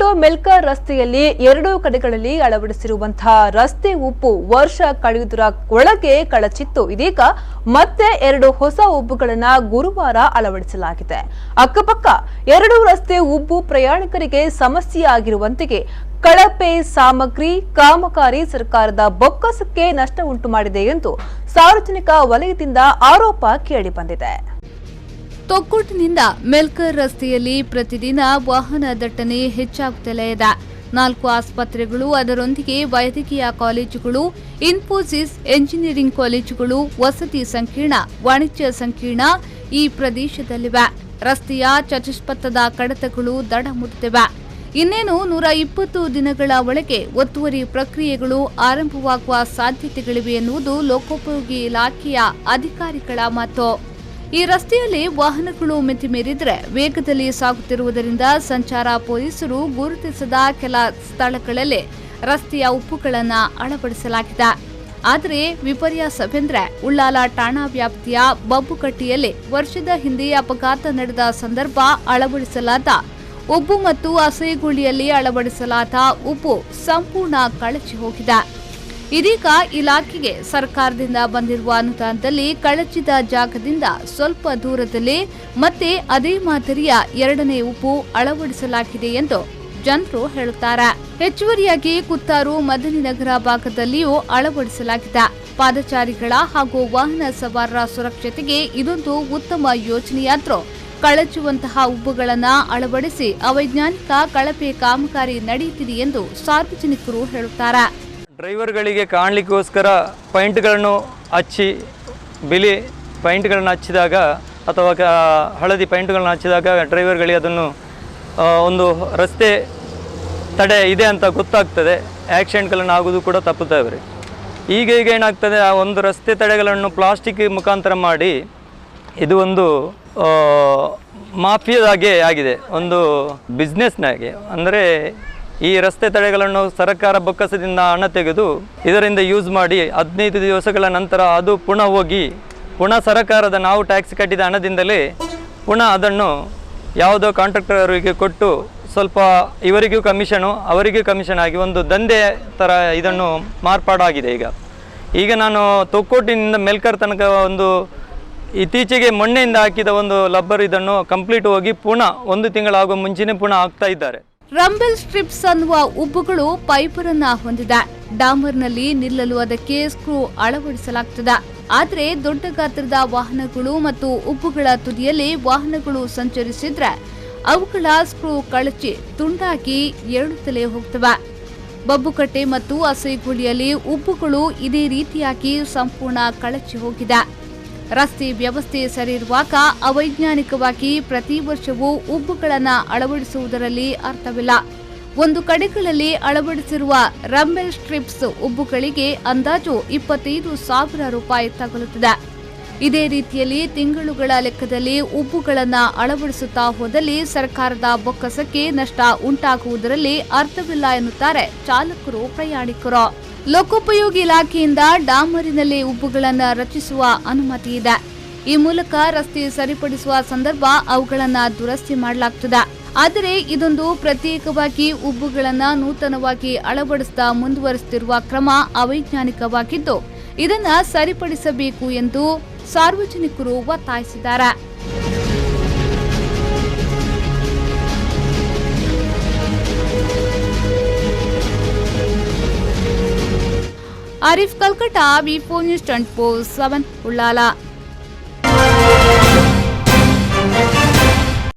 thokkottu-melkar ರಸ್ತೆಯಲ್ಲಿ ಎರಡೂ ಕಡೆಗಳಲ್ಲಿ ಅಳವಡಿಸಿರುವಂತಹ ರಸ್ತೆ ಉಬ್ಬು ವರ್ಷ ಕಳೆಯುವುದರ ಒಳಗೆ ಕಳಚಿತ್ತು. ಇದೀಗ ಮತ್ತೆ ಎರಡು ಹೊಸ ಉಬ್ಬುಗಳನ್ನು ಗುರುವಾರ ಅಳವಡಿಸಲಾಗಿದೆ. ಅಕ್ಕಪಕ್ಕ ಎರಡೂ ರಸ್ತೆ ಉಬ್ಬು ಪ್ರಯಾಣಿಕರಿಗೆ ಸಮಸ್ಯೆಯಾಗಿರುವಂತೆಯೇ ಕಳಪೆ ಸಾಮಗ್ರಿ ಕಾಮಗಾರಿ ಸರ್ಕಾರದ ಬೊಕ್ಕಸಕ್ಕೆ ನಷ್ಟ ಉಂಟು ಮಾಡಿದೆ ಎಂದು ಸಾರ್ವಜನಿಕ ವಲಯದಿಂದ ಆರೋಪ ಕೇಳಿಬಂದಿದೆ. ತೊಕ್ಕೊಟ್ಟಿನಿಂದ ಮೆಲ್ಕರ್ ರಸ್ತೆಯಲ್ಲಿ ಪ್ರತಿದಿನ ವಾಹನ ದಟ್ಟಣೆ ಹೆಚ್ಚಾಗುತ್ತಲೇ ಇದೆ. 4 ಆಸ್ಪತ್ರೆಗಳು, ಅದರೊಂದಿಗೆ ವೈದ್ಯಕೀಯ ಕಾಲೇಜುಗಳು, ಇನ್ಫೋಸಿಸ್ ಎಂಜಿನಿಯರಿಂಗ್ ಕಾಲೇಜುಗಳು, ವಸತಿ ಸಂಕೀರ್ಣ, ವಾಣಿಜ್ಯ ಸಂಕೀರ್ಣ ಈ ಪ್ರದೇಶದಲ್ಲಿವೆ. ರಸ್ತೆಯ ಚತುಷ್ಪಥದ ಕಡತಗಳು ದಡ ಮುಟ್ಟುತ್ತಿವೆ. ಇನ್ನೇನು 120 ದಿನಗಳ ಒಳಗೆ ಒತ್ತುವರಿ ಪ್ರಕ್ರಿಯೆಗಳು ಆರಂಭವಾಗುವ ಸಾಧ್ಯತೆಗಳಿವೆ ಎನ್ನುವುದು ಲೋಕೋಪಯೋಗಿ ಇಲಾಖೆಯ ಅಧಿಕಾರಿಗಳ ಮಾತು. ಈ ರಸ್ತೆಯಲ್ಲಿ ವಾಹನಗಳು ಮಿತಿ ಮೀರಿದ್ರೆ ವೇಗದಲ್ಲಿ ಸಾಗುತ್ತಿರುವುದರಿಂದ ಸಂಚಾರ ಪೊಲೀಸರು ಗುರುತಿಸದ ಕೆಲ ಸ್ಥಳಗಳಲ್ಲಿ ರಸ್ತೆಯ ಉಪ್ಪುಗಳನ್ನು ಅಳವಡಿಸಲಾಗಿದೆ. ಆದರೆ ವಿಪರ್ಯಾಸವೆಂದರೆ ಉಳ್ಳಾಲ ಠಾಣಾ ವ್ಯಾಪ್ತಿಯ ಬಬ್ಬುಕಟ್ಟಿಯಲ್ಲಿ ವರ್ಷದ ಹಿಂದೆ ಅಪಘಾತ ನಡೆದ ಸಂದರ್ಭ ಅಳವಡಿಸಲಾದ ಉಬ್ಬು ಮತ್ತು ಅಸೈಗುಳಿಯಲ್ಲಿ ಅಳವಡಿಸಲಾದ ಉಬ್ಬು ಸಂಪೂರ್ಣ ಕಳಚಿ ಹೋಗಿದೆ. ಇದೀಗ ಇಲಾಖೆಗೆ ಸರ್ಕಾರದಿಂದ ಬಂದಿರುವ ಅನುದಾನದಲ್ಲಿ ಕಳಚಿದ ಜಾಗದಿಂದ ಸ್ವಲ್ಪ ದೂರದಲ್ಲಿ ಮತ್ತೆ ಅದೇ ಮಾದರಿಯ ಎರಡನೇ ಉಬ್ಬು ಅಳವಡಿಸಲಾಗಿದೆ ಎಂದು ಜನರು ಹೇಳುತ್ತಾರೆ. ಹೆಚ್ಚುವರಿಯಾಗಿ ಕುತ್ತಾರು ಮದನಿನಗರ ಭಾಗದಲ್ಲಿಯೂ ಅಳವಡಿಸಲಾಗಿದೆ. ಪಾದಚಾರಿಗಳ ಹಾಗೂ ವಾಹನ ಸವಾರರ ಸುರಕ್ಷತೆಗೆ ಇದೊಂದು ಉತ್ತಮ ಯೋಜನೆಯಾದರೂ ಕಳಚುವಂತಹ ಉಬ್ಬುಗಳನ್ನು ಅಳವಡಿಸಿ ಅವೈಜ್ಞಾನಿಕ ಕಳಪೆ ಕಾಮಗಾರಿ ನಡೆಯುತ್ತಿದೆ ಎಂದು ಸಾರ್ವಜನಿಕರು ಹೇಳುತ್ತಾರೆ. ಡ್ರೈವರ್ಗಳಿಗೆ ಕಾಣಲಿಕ್ಕೋಸ್ಕರ ಪಾಯಿಂಟ್ಗಳನ್ನು ಹಚ್ಚಿ ಬಿಳಿ ಪಾಯಿಂಟ್ಗಳನ್ನು ಹಚ್ಚಿದಾಗ ಅಥವಾ ಹಳದಿ ಪಾಯಿಂಟ್ಗಳನ್ನು ಹಚ್ಚಿದಾಗ ಡ್ರೈವರ್ಗಳಿಗೆ ಅದನ್ನು ಒಂದು ರಸ್ತೆ ತಡೆ ಇದೆ ಅಂತ ಗೊತ್ತಾಗ್ತದೆ. ಆಕ್ಸಿಡೆಂಟ್ಗಳನ್ನು ಆಗೋದು ಕೂಡ ತಪ್ಪುತ್ತವೆ. ಈಗ ಏನಾಗ್ತದೆ, ಆ ಒಂದು ರಸ್ತೆ ತಡೆಗಳನ್ನು ಪ್ಲಾಸ್ಟಿಕ್ ಮುಖಾಂತರ ಮಾಡಿ ಇದು ಒಂದು ಮಾಫಿಯಾದಾಗೆ ಆಗಿದೆ, ಒಂದು ಬಿಸ್ನೆಸ್ನಾಗೆ. ಅಂದರೆ ಈ ರಸ್ತೆ ತಡೆಗಳನ್ನು ಸರ್ಕಾರ ಬೊಕ್ಕಸದಿಂದ ಹಣ ತೆಗೆದು ಇದರಿಂದ ಯೂಸ್ ಮಾಡಿ 15 ದಿವಸಗಳ ನಂತರ ಅದು ಪುನಃ ಹೋಗಿ ಸರ್ಕಾರದ ನಾವು ಟ್ಯಾಕ್ಸ್ ಕಟ್ಟಿದ ಹಣದಿಂದಲೇ ಪುನಃ ಅದನ್ನು ಯಾವುದೋ ಕಾಂಟ್ರಾಕ್ಟರ್ ಅವರಿಗೆ ಕೊಟ್ಟು ಸ್ವಲ್ಪ ಇವರಿಗೂ ಕಮಿಷನು ಅವರಿಗೂ ಕಮಿಷನ್ ಆಗಿ ಒಂದು ದಂಧೆ ಥರ ಇದನ್ನು ಮಾರ್ಪಾಡಾಗಿದೆ. ಈಗ ನಾನು ತೊಕ್ಕೊಟ್ಟಿನಿಂದ ಮೆಲ್ಕರ್ ತನಕ ಒಂದು ಇತ್ತೀಚೆಗೆ ಮೊನ್ನೆಯಿಂದ ಹಾಕಿದ ಒಂದು ಲಬ್ಬರ್ ಇದನ್ನು ಕಂಪ್ಲೀಟ್ ಹೋಗಿ ಪುನಃ 1 ತಿಂಗಳಾಗುವ ಮುಂಚೆನೇ ಪುನಃ ಆಗ್ತಾ ಇದ್ದಾರೆ. ರಂಬೆಲ್ ಸ್ಟ್ರಿಪ್ಸ್ ಅನ್ನುವ ಉಬ್ಬುಗಳು ಪೈಪರನ್ನ ಹೊಂದಿದೆ. ಡಾಂಬರ್ನಲ್ಲಿ ನಿಲ್ಲಲು ಅದಕ್ಕೆ ಸ್ಕ್ರೂ ಅಳವಡಿಸಲಾಗುತ್ತದೆ. ಆದರೆ ದೊಡ್ಡ ಗಾತ್ರದ ವಾಹನಗಳು ಮತ್ತು ಉಬ್ಬುಗಳ ತುದಿಯಲ್ಲಿ ವಾಹನಗಳು ಸಂಚರಿಸಿದ್ರೆ ಅವುಗಳ ಸ್ಕ್ರೂ ಕಳಚಿ ತುಂಡಾಗಿ ಏಳುತ್ತಲೇ ಹೋಗ್ತವೆ. ಬಬ್ಬುಕಟ್ಟೆ ಮತ್ತು ಅಸೈಗುಳಿಯಲ್ಲಿ ಉಬ್ಬುಗಳು ಇದೇ ರೀತಿಯಾಗಿ ಸಂಪೂರ್ಣ ಕಳಚಿ ಹೋಗಿದೆ. ರಸ್ತೆ ವ್ಯವಸ್ಥೆ ಸರಿಯಿರುವಾಗ ಅವೈಜ್ಞಾನಿಕವಾಗಿ ಪ್ರತಿ ವರ್ಷವೂ ಉಬ್ಬುಗಳನ್ನು ಅಳವಡಿಸುವುದರಲ್ಲಿ ಅರ್ಥವಿಲ್ಲ. ಒಂದು ಕಡೆಗಳಲ್ಲಿ ಅಳವಡಿಸಿರುವ ರಂಬೆಲ್ ಸ್ಟ್ರಿಪ್ಸ್ ಉಬ್ಬುಗಳಿಗೆ ಅಂದಾಜು 25,000 ರೂಪಾಯಿ ತಗಲುತ್ತದೆ. ಇದೇ ರೀತಿಯಲ್ಲಿ ತಿಂಗಳುಗಳ ಲೆಕ್ಕದಲ್ಲಿ ಉಬ್ಬುಗಳನ್ನು ಅಳವಡಿಸುತ್ತಾ ಹೋದಲ್ಲಿ ಸರ್ಕಾರದ ಬೊಕ್ಕಸಕ್ಕೆ ನಷ್ಟ ಉಂಟಾಗುವುದರಲ್ಲಿ ಅರ್ಥವಿಲ್ಲ ಎನ್ನುತ್ತಾರೆ ಚಾಲಕರು, ಪ್ರಯಾಣಿಕರು. ಲೋಕೋಪಯೋಗಿ ಇಲಾಖೆಯಿಂದ ಡಾಮರಿನಲ್ಲಿ ಉಬ್ಬುಗಳನ್ನು ರಚಿಸುವ ಅನುಮತಿ ಇದೆ. ಈ ಮೂಲಕ ರಸ್ತೆ ಸರಿಪಡಿಸುವ ಸಂದರ್ಭ ಅವುಗಳನ್ನು ದುರಸ್ತಿ ಮಾಡಲಾಗುತ್ತದೆ. ಆದರೆ ಇದೊಂದು ಪ್ರತ್ಯೇಕವಾಗಿ ಉಬ್ಬುಗಳನ್ನು ನೂತನವಾಗಿ ಅಳವಡಿಸುತ್ತಾ ಮುಂದುವರಿಸುತ್ತಿರುವ ಕ್ರಮ ಅವೈಜ್ಞಾನಿಕವಾಗಿದ್ದು ಇದನ್ನು ಸರಿಪಡಿಸಬೇಕು ಎಂದು ಸಾರ್ವಜನಿಕರು ಒತ್ತಾಯಿಸಿದ್ದಾರೆ. Arif ಕಲ್ಕಟ, V4 News 24/7 Ullal.